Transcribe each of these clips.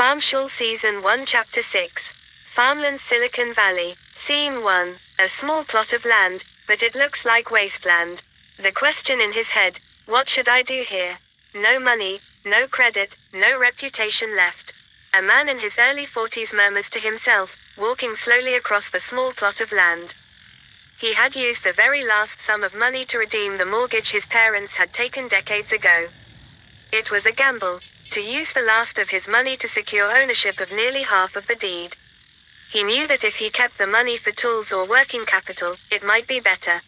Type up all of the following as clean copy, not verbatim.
Farm Shul Season 1 Chapter 6. Farmland Silicon Valley. Scene 1. A small plot of land, but it looks like wasteland. The question in his head, what should I do here? No money, no credit, no reputation left. A man in his early 40s murmurs to himself, walking slowly across the small plot of land. He had used the very last sum of money to redeem the mortgage his parents had taken decades ago. It was a gamble, to use the last of his money to secure ownership of nearly half of the deed. He knew that if he kept the money for tools or working capital, it might be better.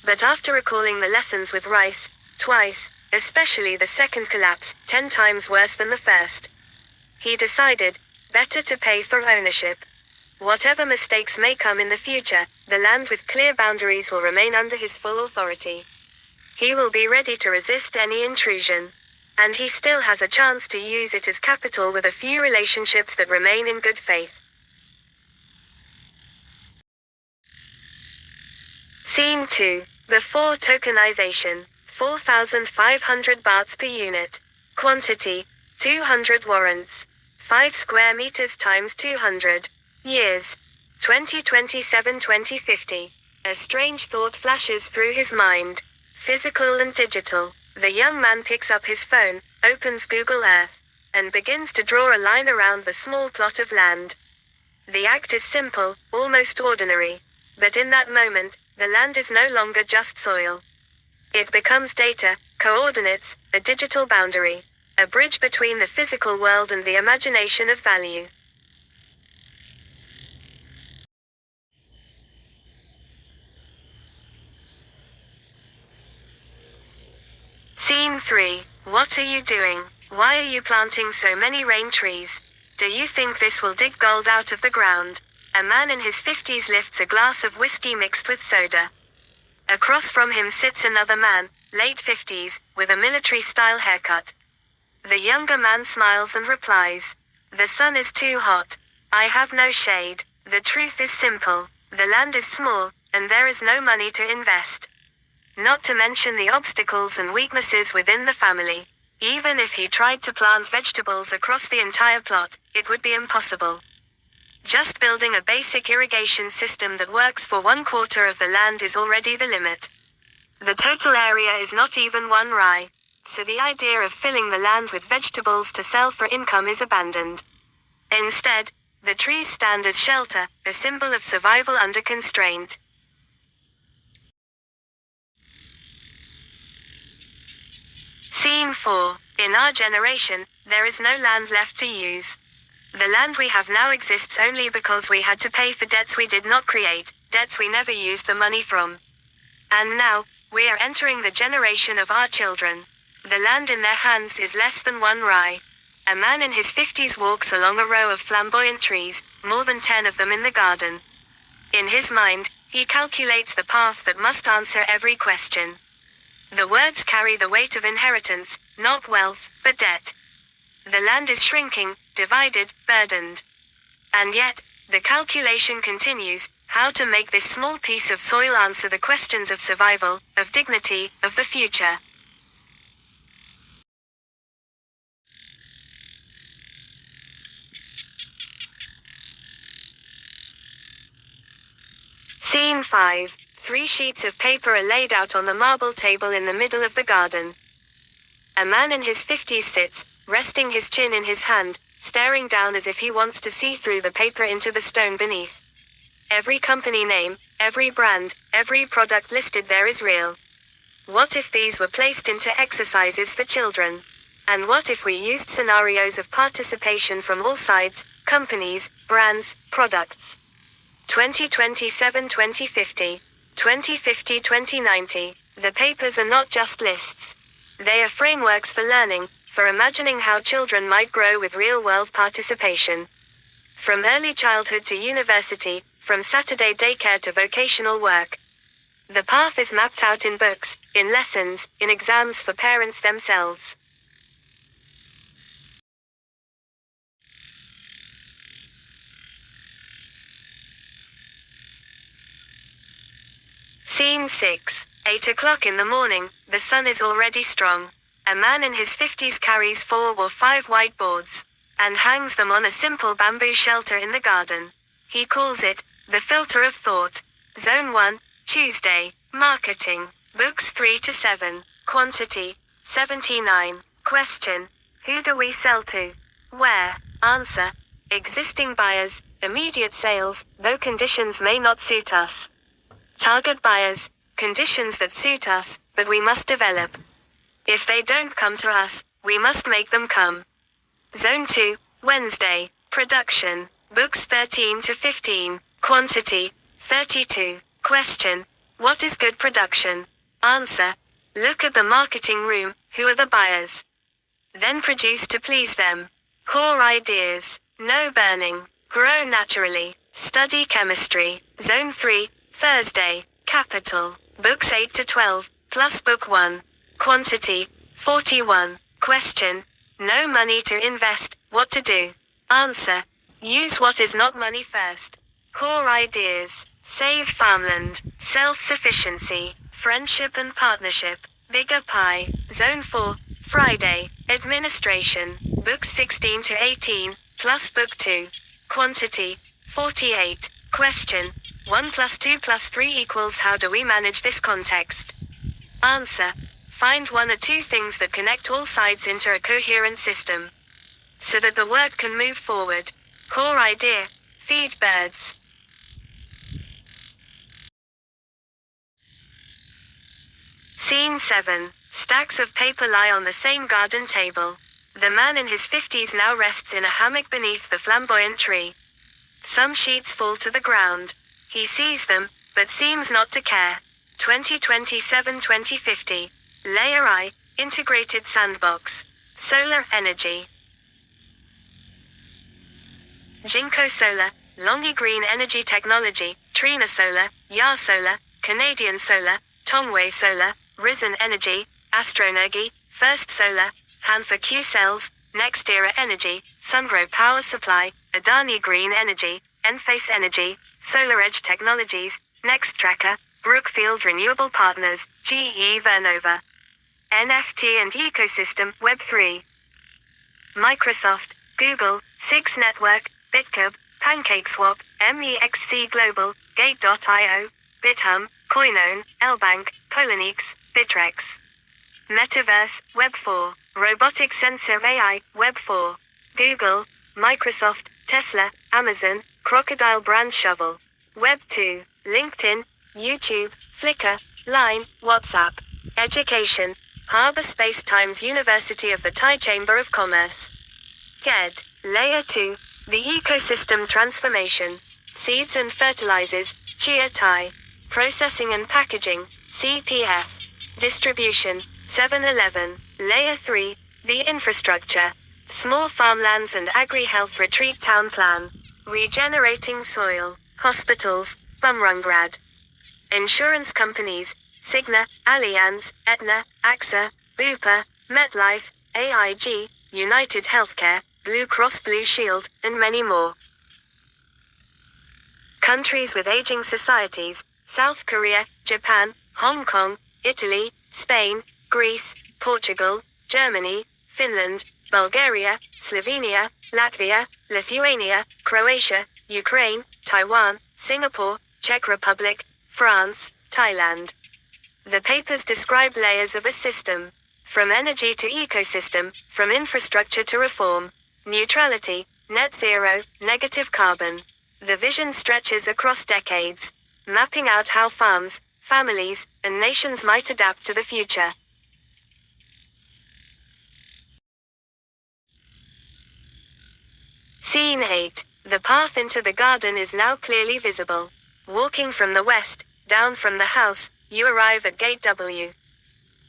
But after recalling the lessons with Rice, twice, especially the second collapse, 10 times worse than the first, he decided, better to pay for ownership. Whatever mistakes may come in the future, the land with clear boundaries will remain under his full authority. He will be ready to resist any intrusion. And he still has a chance to use it as capital with a few relationships that remain in good faith. Scene 2. Before tokenization. 4,500 bahts per unit. Quantity, 200 warrants. 5 square meters times 200. Years, 2027-2050. A strange thought flashes through his mind. Physical and digital. The young man picks up his phone, opens Google Earth, and begins to draw a line around the small plot of land. The act is simple, almost ordinary. But in that moment, the land is no longer just soil. It becomes data, coordinates, a digital boundary, a bridge between the physical world and the imagination of value. Scene 3. What are you doing? Why are you planting so many rain trees? Do you think this will dig gold out of the ground? A man in his 50s lifts a glass of whiskey mixed with soda. Across from him sits another man, late 50s, with a military-style haircut. The younger man smiles and replies, "The sun is too hot. I have no shade. The truth is simple. The land is small, and there is no money to invest. Not to mention the obstacles and weaknesses within the family. Even if he tried to plant vegetables across the entire plot, it would be impossible. Just building a basic irrigation system that works for 1/4 of the land is already the limit. The total area is not even 1 rai. So the idea of filling the land with vegetables to sell for income is abandoned. Instead, the trees stand as shelter, a symbol of survival under constraint." Scene 4. In our generation, there is no land left to use. The land we have now exists only because we had to pay for debts we did not create, debts we never used the money from. And now, we are entering the generation of our children. The land in their hands is less than 1 rai. A man in his 50s walks along a row of flamboyant trees, more than 10 of them in the garden. In his mind, he calculates the path that must answer every question. The words carry the weight of inheritance, not wealth, but debt. The land is shrinking, divided, burdened. And yet, the calculation continues, how to make this small piece of soil answer the questions of survival, of dignity, of the future. Scene 5. 3 sheets of paper are laid out on the marble table in the middle of the garden. A man in his 50s sits, resting his chin in his hand, staring down as if he wants to see through the paper into the stone beneath. Every company name, every brand, every product listed there is real. What if these were placed into exercises for children? And what if we used scenarios of participation from all sides, companies, brands, products? 2027-2050. 2050-2090. The papers are not just lists. They are frameworks for learning, for imagining how children might grow with real-world participation. From early childhood to university, from Saturday daycare to vocational work. The path is mapped out in books, in lessons, in exams for parents themselves. Scene 6. 8 o'clock in the morning, the sun is already strong. A man in his 50s carries 4 or 5 whiteboards. and hangs them on a simple bamboo shelter in the garden. He calls it, the filter of thought. Zone 1, Tuesday, marketing, books 3 to 7, quantity, 79. Question, who do we sell to? Where? Answer, existing buyers, immediate sales, though conditions may not suit us. Target buyers, conditions that suit us, but we must develop. If they don't come to us, we must make them come. Zone 2, Wednesday, production, books 13 to 15, quantity, 32. Question, what is good production? Answer, look at the marketing room, who are the buyers? Then produce to please them. Core ideas, no burning, grow naturally, study chemistry. Zone 3, Thursday, capital, books 8 to 12, plus book 1, quantity, 41. Question, no money to invest, what to do? Answer, use what is not money first. Core ideas, save farmland, self-sufficiency, friendship and partnership, bigger pie. Zone 4, Friday, administration, books 16 to 18, plus book 2, quantity, 48. Question, 1 plus 2 plus 3 equals how do we manage this context? Answer, find 1 or 2 things that connect all sides into a coherent system, so that the work can move forward. Core idea, feed birds. Scene 7. Stacks of paper lie on the same garden table. The man in his 50s now rests in a hammock beneath the flamboyant tree. Some sheets fall to the ground. He sees them, but seems not to care. 2027-2050. Layer I, Integrated Sandbox. Solar energy. Jinko Solar, Longi Green Energy Technology, Trina Solar, Ya Solar, Canadian Solar, Tongwei Solar, Risen Energy, Astroenergy, First Solar, Hanfa Q Cells, Next Era Energy, Sungrow Power Supply, Adani Green Energy, Enphase Energy, Solar Edge Technologies, Next Tracker, Brookfield Renewable Partners, GE Vernova. NFT and Ecosystem, Web3. Microsoft, Google, Six Network, Bitcub, PancakeSwap, MEXC Global, Gate.io, BitHum, Coinone, Lbank, Poloniex, Bitrex. Metaverse, Web4, Robotic Sensor AI, Web4. Google, Microsoft, Tesla, Amazon, Crocodile Brand Shovel. Web2, LinkedIn, YouTube, Flickr, Line, WhatsApp. Education, Harbor Space Times University of the Thai Chamber of Commerce. GED, Layer 2, the Ecosystem Transformation. Seeds and Fertilizers, Chia Thai. Processing and Packaging, CPF. Distribution, 7-Eleven. Layer 3, the Infrastructure. Small Farmlands and Agri-Health Retreat Town Plan. Regenerating Soil. Hospitals, Bumrungrad. Insurance companies, Cigna, Allianz, Aetna, AXA, Bupa, MetLife, AIG, United Healthcare, Blue Cross Blue Shield, and many more. Countries with aging societies, South Korea, Japan, Hong Kong, Italy, Spain, Greece, Portugal, Germany, Finland, Bulgaria, Slovenia, Latvia, Lithuania, Croatia, Ukraine, Taiwan, Singapore, Czech Republic, France, Thailand. The papers describe layers of a system. From energy to ecosystem, from infrastructure to reform. Neutrality, net zero, negative carbon. The vision stretches across decades, mapping out how farms, families, and nations might adapt to the future. Scene 8. The path into the garden is now clearly visible. Walking from the west, down from the house, you arrive at Gate W.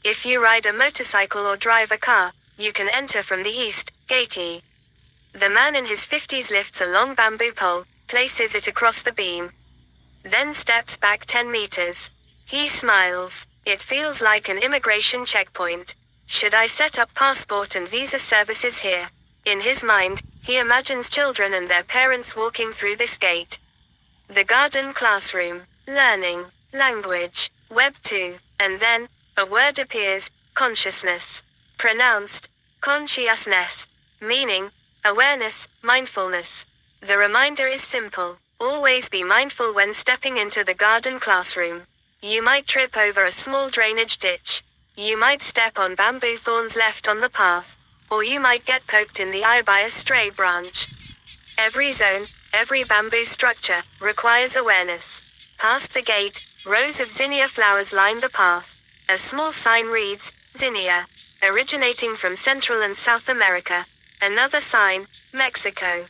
If you ride a motorcycle or drive a car, you can enter from the east, Gate E. The man in his 50s lifts a long bamboo pole, places it across the beam. Then steps back 10 meters. He smiles. It feels like an immigration checkpoint. Should I set up passport and visa services here? In his mind, he imagines children and their parents walking through this gate. The garden classroom. Learning. Language. Web 2. And then, a word appears, consciousness. Pronounced, consciousness. Meaning, Awareness, mindfulness. The reminder is simple. Always be mindful when stepping into the garden classroom. You might trip over a small drainage ditch. You might step on bamboo thorns left on the path. Or you might get poked in the eye by a stray branch. Every zone, every bamboo structure, requires awareness. Past the gate, rows of zinnia flowers line the path. A small sign reads, Zinnia. Originating from Central and South America. Another sign, Mexico.